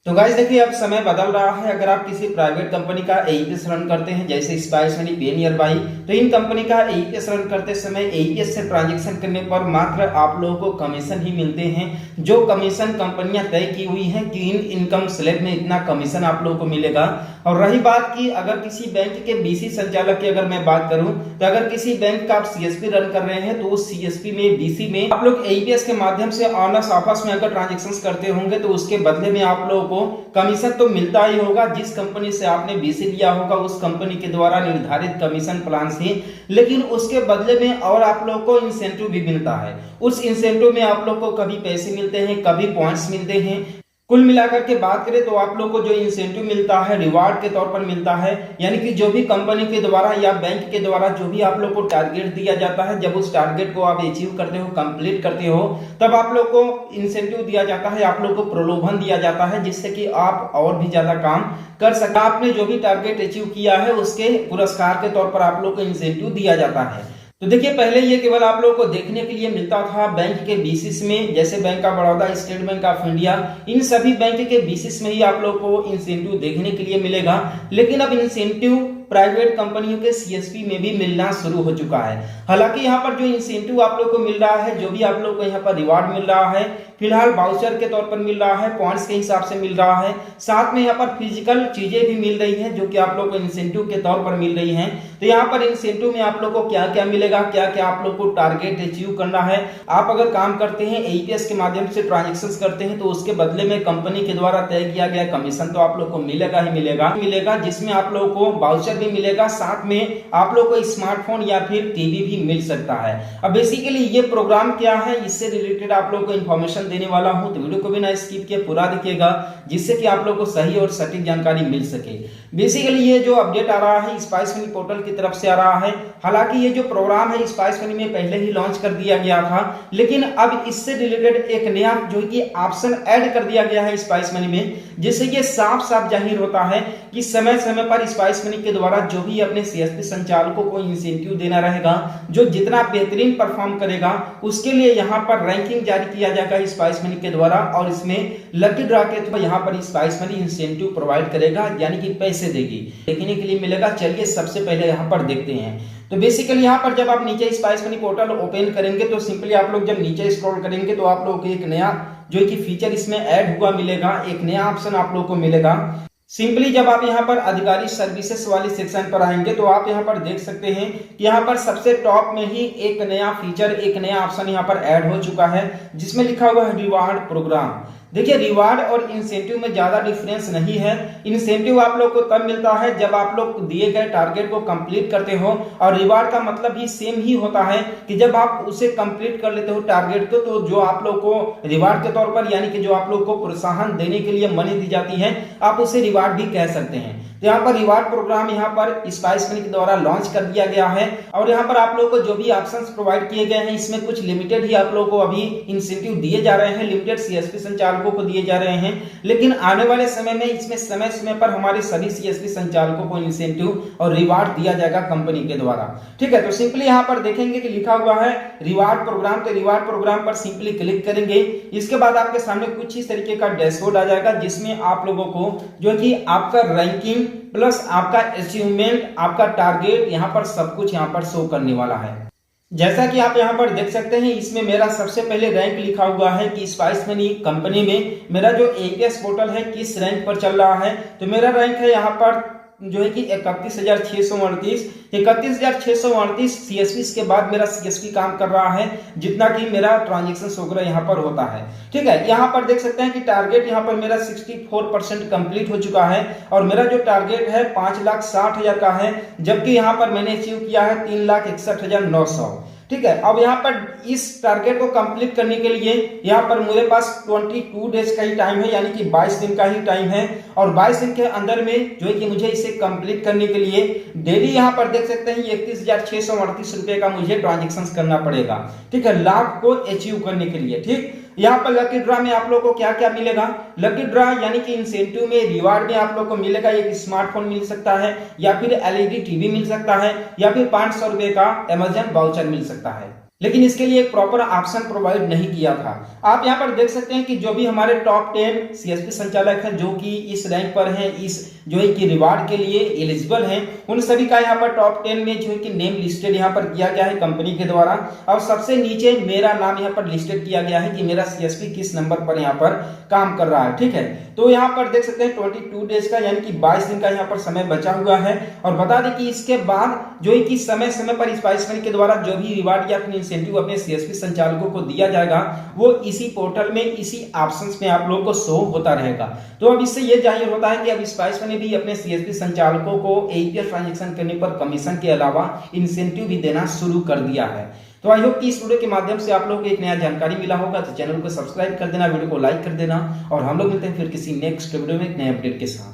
तो गाइस देखिए, अब समय बदल रहा है। अगर आप किसी प्राइवेट कंपनी का एईपीएस रन करते हैं जैसे स्पाइस मनी, पेनियर बाई, तो इन कंपनी का एईपीएस रन करते समय एईपीएस से ट्रांजैक्शन करने पर मात्र आप लोगों को कमीशन ही मिलते हैं। जो कमीशन कंपनियां तय की हुई हैं कि इन इनकम स्लैब में इतना कमीशन आप लोगों को मिलेगा। और रही बात की अगर किसी बैंक के बीसी संचालक की अगर मैं बात करूं, तो अगर किसी बैंक का आप सीएसपी रन कर रहे हैं तो उस सीएसपी में, बीसी में आप लोग एईपीएस के माध्यम से ऑनर्स आपस में अगर ट्रांजेक्शन करते होंगे तो उसके बदले में आप लोगों को कमीशन तो मिलता ही होगा। जिस कंपनी से आपने बीसी लिया होगा उस कंपनी के द्वारा निर्धारित कमीशन प्लान से, लेकिन उसके बदले में और आप लोगों को इंसेंटिव भी मिलता है। उस इंसेंटिव में आप लोग को कभी पैसे मिलते हैं, कभी पॉइंट्स मिलते हैं। कुल मिलाकर के बात करें तो आप लोग को जो इंसेंटिव मिलता है रिवार्ड के तौर पर मिलता है। यानी कि जो भी कंपनी के द्वारा या बैंक के द्वारा जो भी आप लोग को टारगेट दिया जाता है, जब उस टारगेट को आप अचीव करते हो, कंप्लीट करते हो, तब आप लोग को इंसेंटिव दिया जाता है, आप लोग को प्रलोभन दिया जाता है, जिससे कि आप और भी ज्यादा काम कर सकें। आपने जो भी टारगेट अचीव किया है उसके पुरस्कार के तौर पर आप लोग को इंसेंटिव दिया जाता है। तो देखिए, पहले ये केवल आप लोगों को देखने के लिए मिलता था बैंक के बेसिस में, जैसे bank of Baroda, state bank of India, इन सभी बैंक के बेसिस में ही आप लोगों को इंसेंटिव देखने के लिए मिलेगा। लेकिन अब इंसेंटिव प्राइवेट कंपनियों के सीएसपी में भी मिलना शुरू हो चुका है। हालांकि यहाँ पर जो इंसेंटिव आप लोग को मिल रहा है, जो भी आप लोग को यहाँ पर रिवार्ड मिल रहा है, फिलहाल वाउचर के तौर पर मिल रहा है, पॉइंट्स के हिसाब से मिल रहा है, साथ में यहाँ पर फिजिकल चीजें भी मिल रही हैं जो कि आप लोग को इंसेंटिव के तौर पर मिल रही हैं। तो यहाँ पर इंसेंटिव में आप लोग को क्या क्या मिलेगा, क्या क्या आप लोग को टारगेट अचीव करना है। आप अगर काम करते हैं एईपीएस के माध्यम से ट्रांजेक्शन करते हैं तो उसके बदले में कंपनी के द्वारा तय किया गया कमीशन तो आप लोग को मिलेगा ही मिलेगा, जिसमें आप लोग को वाउचर भी मिलेगा, साथ में आप लोग को स्मार्टफोन या फिर टीवी भी मिल सकता है। अब बेसिकली ये प्रोग्राम क्या है, इससे रिलेटेड आप लोग को इन्फॉर्मेशन देने वाला हूं, तो वीडियो को बिना स्किप किए पूरा देखिएगा, जिससे कि आप लोग को सही और सटीक जानकारी मिल सके। बेसिकली ये जो अपडेट आ रहा है स्पाइस मनी पोर्टल की तरफ से आ रहा है। हालांकि ये जो प्रोग्राम है स्पाइस मनी में पहले ही लॉन्च कर दिया गया था, लेकिन अब इससे रिलेटेड एक नया जो कि ऑप्शन ऐड कर दिया गया है स्पाइस मनी में, जिससे ये साफ साफ जाहिर होता है कि समय समय पर स्पाइस मनी के द्वारा जो भी अपने सीएसपी संचालकों को इंसेंटिव देना रहेगा, जो जितना बेहतरीन परफॉर्म करेगा उसके लिए यहाँ पर रैंकिंग जारी किया जाएगा स्पाइस मनी के द्वारा, और इसमें लकी ड्रॉ के थ्रू यहाँ पर स्पाइस मनी इंसेंटिव प्रोवाइड करेगा, यानी कि पैसे देगी, देखने के लिए मिलेगा। चलिए सबसे पहले यहाँ पर देखते हैं। तो बेसिकली यहाँ पर जब आप नीचे स्पाइस मनी पोर्टल ओपन करेंगे तो सिंपली आप लोग जब नीचे स्क्रॉल करेंगे तो आप लोगों को एक नया जो कि फीचर इसमें ऐड हुआ मिलेगा, एक नया ऑप्शन आप लोग को मिलेगा। सिंपली जब आप यहाँ पर अधिकारी सर्विसेज वाली सेक्शन पर आएंगे तो आप यहाँ पर देख सकते हैं कि यहाँ पर सबसे टॉप में ही एक नया फीचर, एक नया ऑप्शन यहाँ पर ऐड हो चुका है, जिसमें लिखा हुआ है रिवार्ड प्रोग्राम। देखिए, रिवार्ड और इंसेंटिव में ज्यादा डिफरेंस नहीं है। इंसेंटिव आप लोग को तब मिलता है जब आप लोग दिए गए टारगेट को कंप्लीट करते हो, और रिवार्ड का मतलब भी सेम ही होता है कि जब आप उसे कंप्लीट कर लेते हो टारगेट को, तो जो आप लोग को रिवार्ड के तौर पर, यानी कि जो आप लोग को प्रोत्साहन देने के लिए मनी दी जाती है, आप उसे रिवार्ड भी कह सकते हैं। तो यहाँ पर रिवार्ड प्रोग्राम यहाँ पर स्पाइस मनी के द्वारा लॉन्च कर दिया गया है, और यहाँ पर आप लोग को जो भी ऑप्शंस प्रोवाइड किए गए हैं इसमें कुछ लिमिटेड ही आप लोगों को अभी इंसेंटिव दिए जा रहे हैं, लिमिटेड सीएसपी संचालकों को दिए जा रहे हैं। लेकिन आने वाले समय में इसमें समय समय पर हमारे सभी सीएसपी संचालकों को इंसेंटिव और रिवार्ड दिया जाएगा कंपनी के द्वारा। ठीक है, तो सिंपली यहाँ पर देखेंगे कि लिखा हुआ है रिवार्ड प्रोग्राम, तो रिवार्ड प्रोग्राम पर सिंपली क्लिक करेंगे। इसके बाद आपके सामने कुछ इस तरीके का डैशबोर्ड आ जाएगा, जिसमें आप लोगों को जो कि आपका रैंकिंग प्लस आपका अचीवमेंट, आपका टारगेट, यहाँ पर सब कुछ यहाँ पर शो करने वाला है। जैसा कि आप यहाँ पर देख सकते हैं, इसमें मेरा सबसे पहले रैंक लिखा हुआ है कि स्पाइस मनी कंपनी में मेरा जो एईपीएस पोर्टल है किस रैंक पर चल रहा है। तो मेरा रैंक है यहाँ पर जो है कि 31,638 सीएसपी के बाद मेरा सीएसपी काम कर रहा है, जितना कि मेरा ट्रांजेक्शन वगैरह यहाँ पर होता है। ठीक है, यहाँ पर देख सकते हैं कि टारगेट यहाँ पर मेरा 64% कंप्लीट हो चुका है, और मेरा जो टारगेट है 5,60,000 का है, जबकि यहाँ पर मैंने अचीव किया है 3,61,900। ठीक है, अब यहाँ पर इस टारगेट को कंप्लीट करने के लिए यहाँ पर मेरे पास 22 डेज का ही टाइम है, यानी कि 22 दिन का ही टाइम है, और 22 दिन के अंदर में जो है कि मुझे इसे कंप्लीट करने के लिए डेली यहाँ पर देख सकते हैं 31,638 रुपए का मुझे ट्रांजेक्शन करना पड़ेगा। ठीक है, लाख को अचीव करने के लिए। ठीक, यहाँ पर लकी ड्रा में आप लोगों को क्या क्या मिलेगा, लकी ड्रा यानी कि इंसेंटिव में, रिवार्ड में आप लोग को मिलेगा एक स्मार्टफोन मिल सकता है, या फिर एलईडी टीवी मिल सकता है, या फिर 500 रुपए का अमेजन वाउचर मिल सकता है। लेकिन इसके लिए एक प्रॉपर ऑप्शन प्रोवाइड नहीं किया था। आप यहाँ पर देख सकते हैं कि जो भी हमारे टॉप 10 सीएसपी संचालक हैं जो कि इस रैंक पर हैं, इस जो है कि रिवार्ड के लिए एलिजिबल हैं, उन सभी का यहाँ पर टॉप 10 में जो है कि नेम लिस्टेड यहाँ पर किया गया है कंपनी के द्वारा। और सबसे नीचे मेरा नाम यहाँ पर लिस्टेड किया गया है कि मेरा सीएसपी किस नंबर पर यहाँ पर काम कर रहा है। ठीक है, तो यहाँ पर देख सकते हैं 22 डेज का यानी कि 22 दिन का यहाँ पर समय बचा हुआ है। और बता दें कि इसके बाद जो है कि समय समय पर स्पाइस मनी के द्वारा जो भी रिवार्ड या अपने इंसेंटिव अपने सीएसपी संचालकों को दिया जाएगा वो इसी पोर्टल में, इसी ऑप्शंस में आप लोगों को शो होता रहेगा। तो अब इससे ये जाहिर होता है कि अब स्पाइस मनी भी अपने सीएसपी संचालकों को एईपीएस ट्रांजैक्शन करने पर कमीशन के अलावा इंसेंटिव भी देना शुरू कर दिया है। तो आई होप कि इस वीडियो के माध्यम से आप लोगों को एक नया जानकारी मिला होगा। तो चैनल को सब्सक्राइब कर देना, वीडियो को लाइक कर देना और हम लोग मिलते हैं फिर किसी नेक्स्ट वीडियो में एक नए अपडेट के साथ।